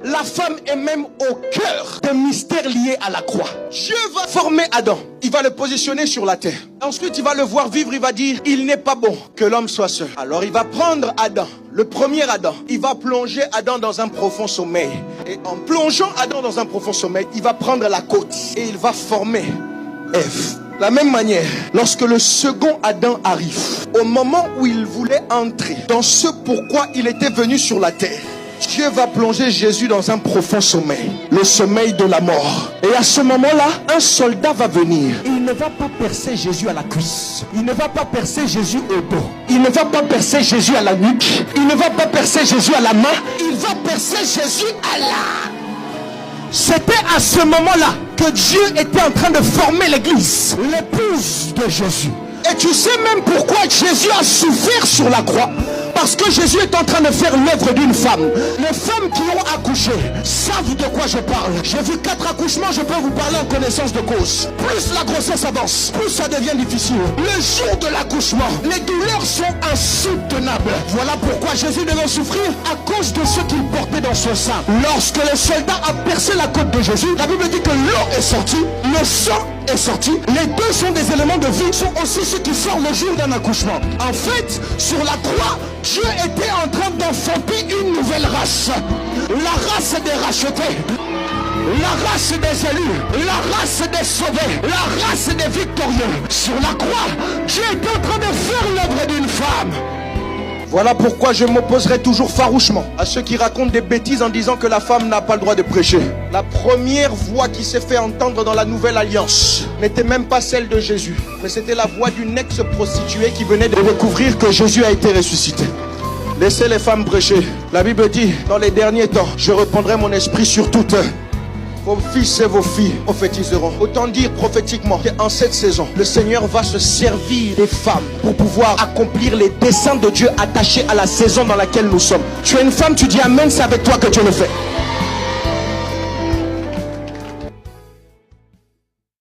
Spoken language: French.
La femme est même au cœur des mystères liés à la croix. Dieu va former Adam. Il va le positionner sur la terre. Ensuite, il va le voir vivre. Il va dire, il n'est pas bon que l'homme soit seul. Alors, il va prendre Adam, le premier Adam. Il va plonger Adam dans un profond sommeil. Et en plongeant Adam dans un profond sommeil, il va prendre la côte et il va former Ève. De la même manière, lorsque le second Adam arrive, au moment où il voulait entrer dans ce pourquoi il était venu sur la terre, Dieu va plonger Jésus dans un profond sommeil, le sommeil de la mort. Et à ce moment-là, un soldat va venir. Il ne va pas percer Jésus à la cuisse. Il ne va pas percer Jésus au dos. Il ne va pas percer Jésus à la nuque. Il ne va pas percer Jésus à la main. Il va percer Jésus à l'âme. C'était à ce moment-là que Dieu était en train de former l'église, l'épouse de Jésus. Et tu sais même pourquoi Jésus a souffert sur la croix? Parce que Jésus est en train de faire l'œuvre d'une femme. Les femmes qui ont accouché savent de quoi je parle. J'ai vu 4 accouchements, je peux vous parler en connaissance de cause. Plus la grossesse avance, plus ça devient difficile. Le jour de l'accouchement, les douleurs sont insoutenables. Voilà pourquoi Jésus devait souffrir à cause de ce qu'il portait dans son sein. Lorsque le soldat a percé la côte de Jésus, la Bible dit que l'eau est sortie, le sang est sorti. Les deux sont des éléments de vie, sont aussi ceux qui sortent le jour d'un accouchement. En fait, sur la croix, Dieu était en train d'enfanter une nouvelle race. La race des rachetés, la race des élus, la race des sauvés, la race des victorieux. Sur la croix, Dieu était en train de faire l'œuvre d'une femme. Voilà pourquoi je m'opposerai toujours farouchement à ceux qui racontent des bêtises en disant que la femme n'a pas le droit de prêcher. La première voix qui s'est fait entendre dans la nouvelle alliance n'était même pas celle de Jésus, mais c'était la voix d'une ex-prostituée qui venait de découvrir que Jésus a été ressuscité. Laissez les femmes prêcher. La Bible dit, dans les derniers temps, je répandrai mon esprit sur toutes. Vos fils et vos filles prophétiseront. Autant dire prophétiquement qu'en cette saison, le Seigneur va se servir des femmes pour pouvoir accomplir les desseins de Dieu attachés à la saison dans laquelle nous sommes. Tu es une femme, tu dis amen, c'est avec toi que Dieu le fait.